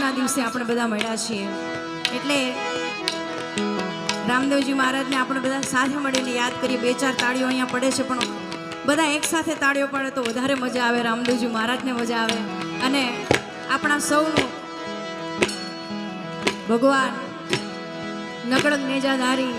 આજના દિવસે આપણે બધા મળ્યા છીએ એટલે રામદેવજી મહારાજને આપણે બધા સાથે મળીને યાદ કરીએ। બે ચાર તાળીઓ અહીંયા પડે છે પણ બધા એક સાથે તાળીઓ પડે તો વધારે મજા આવે, રામદેવજી મહારાજને મજા આવે અને આપણા સૌનું ભગવાન નકળગ નેજાધારી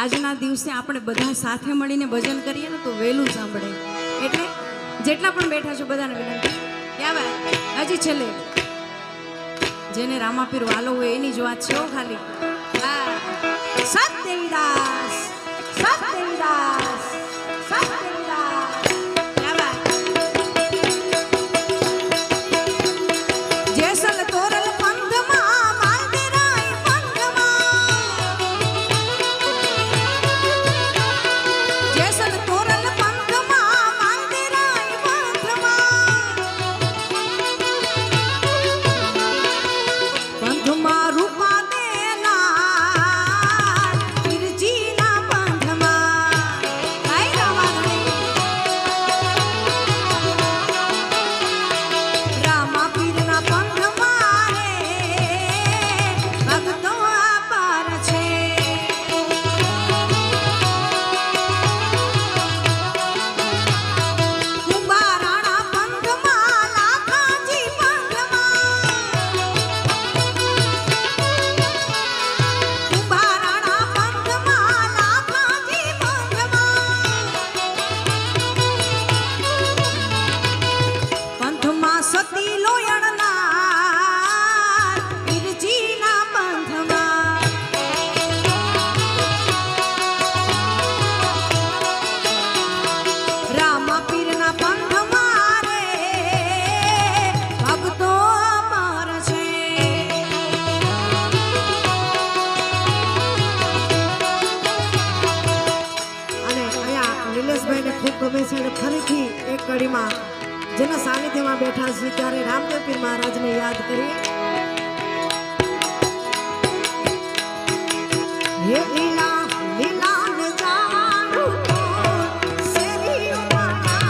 આજના દિવસે આપણે બધા સાથે મળીને ભજન કરીએ ને તો વહેલું સાંભળે। એટલે જેટલા પણ બેઠા છો બધાને વિનંતી ક્યાં વાત હજી છેલ્લે જેને રામાપીર વાલો હોય એની જ વાત છે ખાલી। સતદેવીદાસ સતદેવીદાસ સતદેવીદાસ ક્યાં વાત જેસલ તોરલ પંથમાં માંગેરાય પંથમાં જેસલ તોરલ પંથમાં માંગેરાય પંથમાં રૂપા ફરીથી એક કડીમાં જેના સાનિધ્યમાં બેઠા છે ત્યારે રામદેવ પીર મહારાજને યાદ કરીએ। હે લીલા લીલા ને જાણું માતા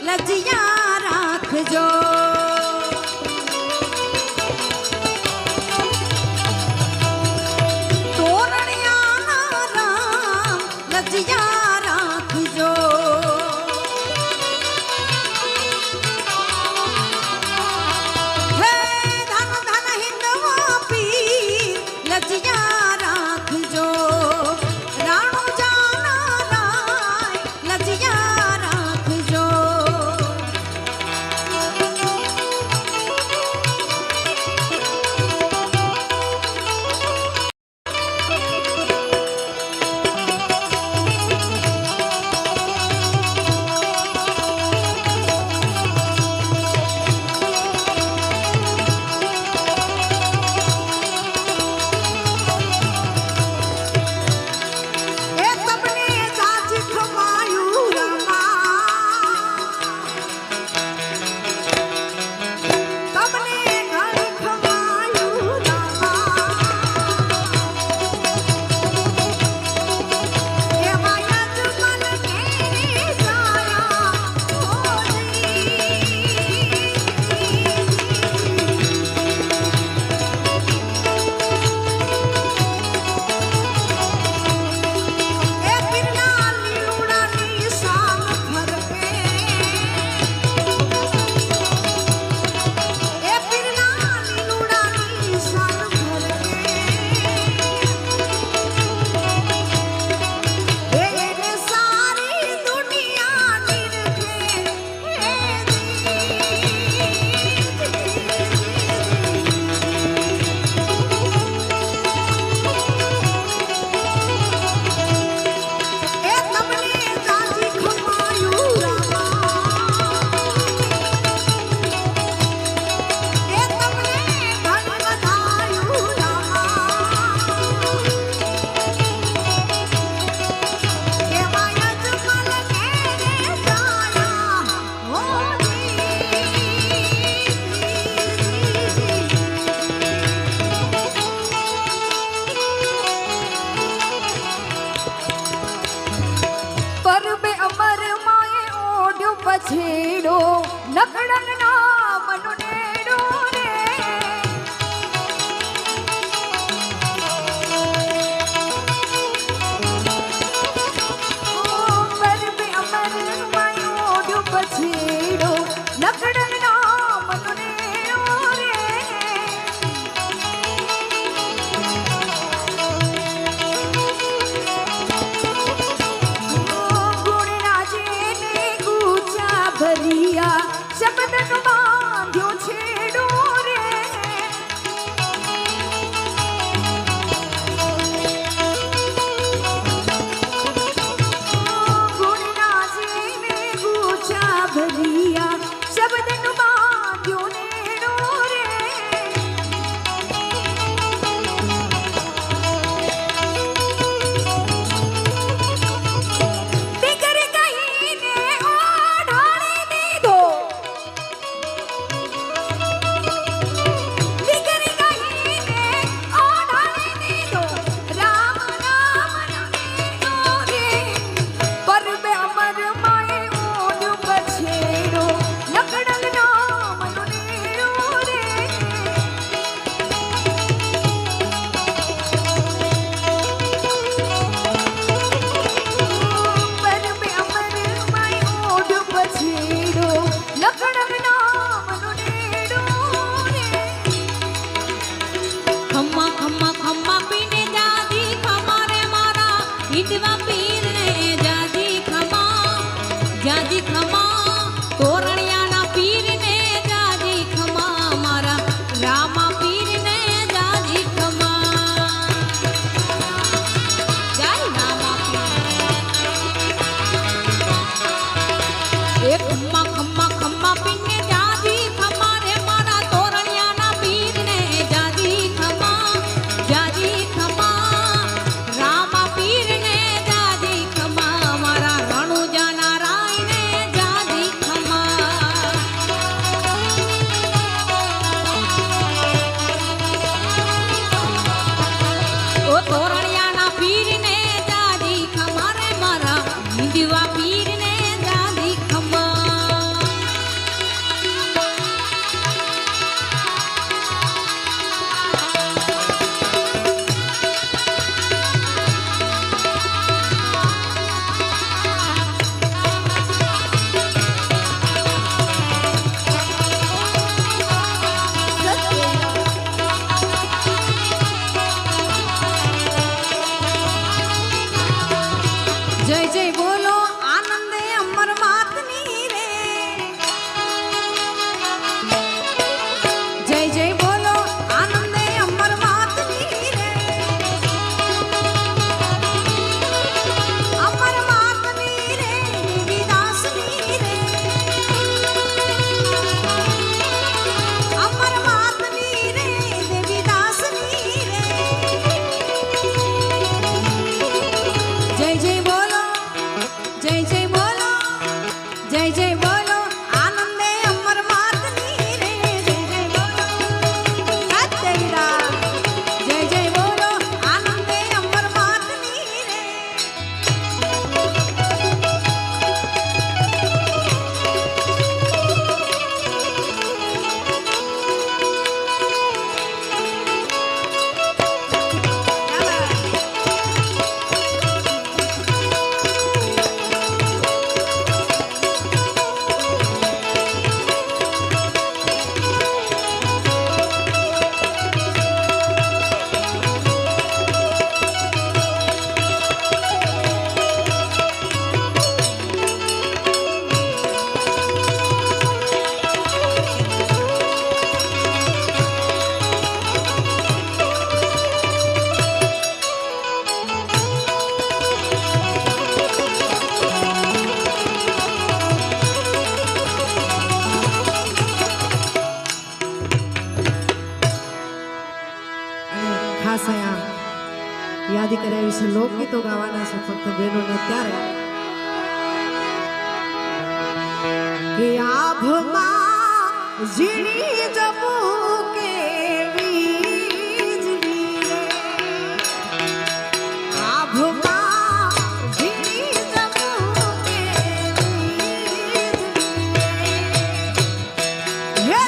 લજિયા રાખજો. તોરણિયાના રામ લજિયા રાખજો. હે ધન ધન હિંદવા પીર લજિયા રાખજો. રાણો જાના રાય લજિયા રાખજો. એ તમને જાજ ખવાયું રામા, તમને ઘર ખવાયું રામા. એવા યજમાન ઘેરે જાયા એ પીરના લીલુડાની શાન ફરકે. એ પીરના લીલુડાની શાન ફરકે. એને સારી દુનિયા નિરખે. એ તમને જાજી ખવાયું રામા, એ તમને ધન વધાયું રામા. એવા યજમાન ઘેરે જાયા પરબે અમર માએ ઓઢ્યો પછેડો લકડંગ ના મનો નેડો રે. પરબે અમર માએ ઓઢ્યો પછેડો લકડંગ ના મનો નેડો રે. ગુણના જેને ગુચા ભરિયા શબ્દનો બાંધ્યો છેડો રે. ગુણના જેને ગુચા ભરિયા શબ્દ જય બોલો આનંદે અમર માતની રે જય જય બોલો સત્ય હીરા જય જય બોલો આનંદે અમર માતની રે ખાસ અહીંયા યાદ કરાવી છે લોકગીતો ગાવાના છે ફક્ત બહેનોને ત્યારે કે આભમાં ઝીણી જવું કેવી વીજળી રે આભમાં ઝીણી જવું કેવી વીજળી રે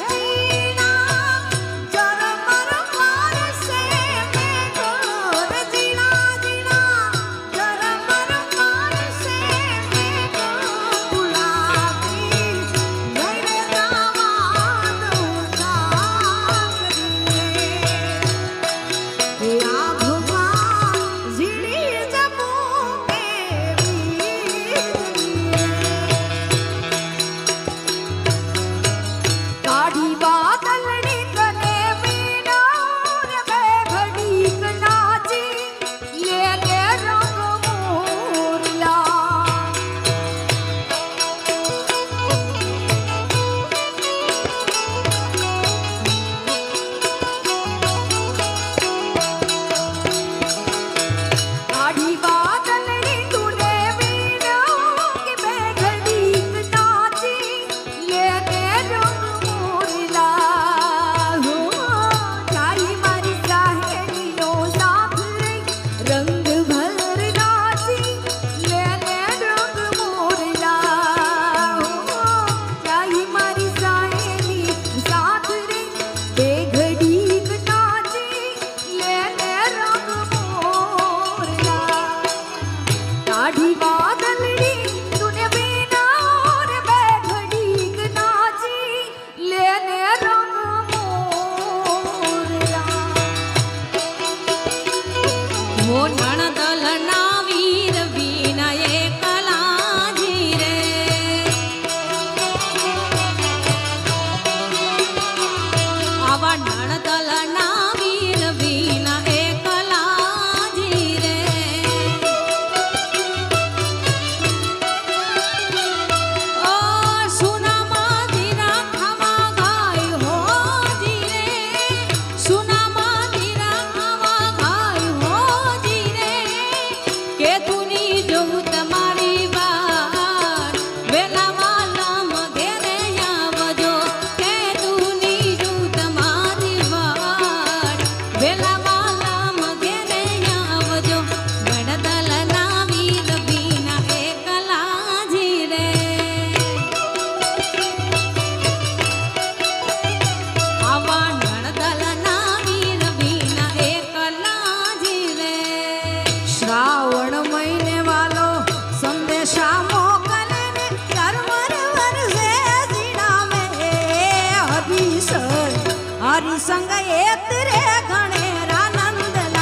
हरि संग एतरे गणेरानंदलाल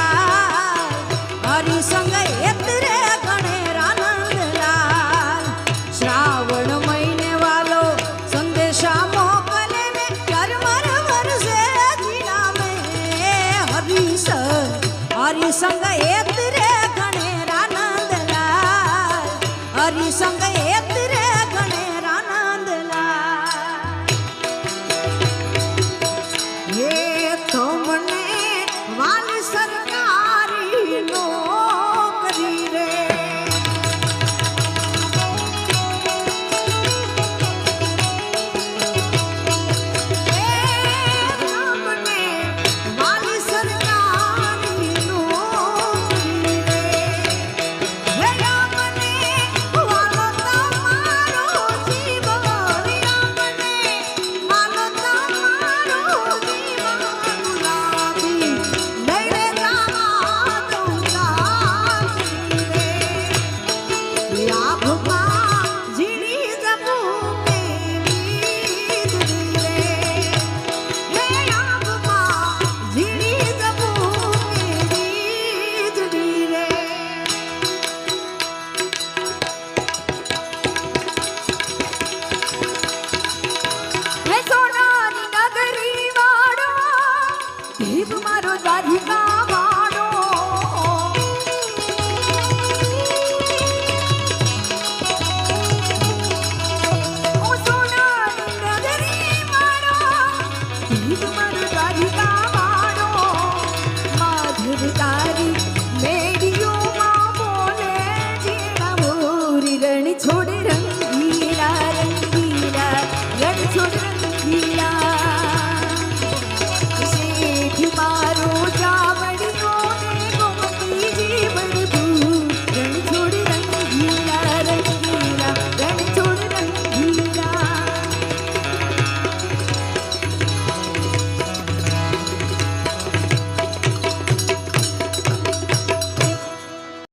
हरि संग एतरे गणेरानंदलाल श्रावण महीने वालो संदेशा मोकले ने करमर वर्षे जिला में हरि संग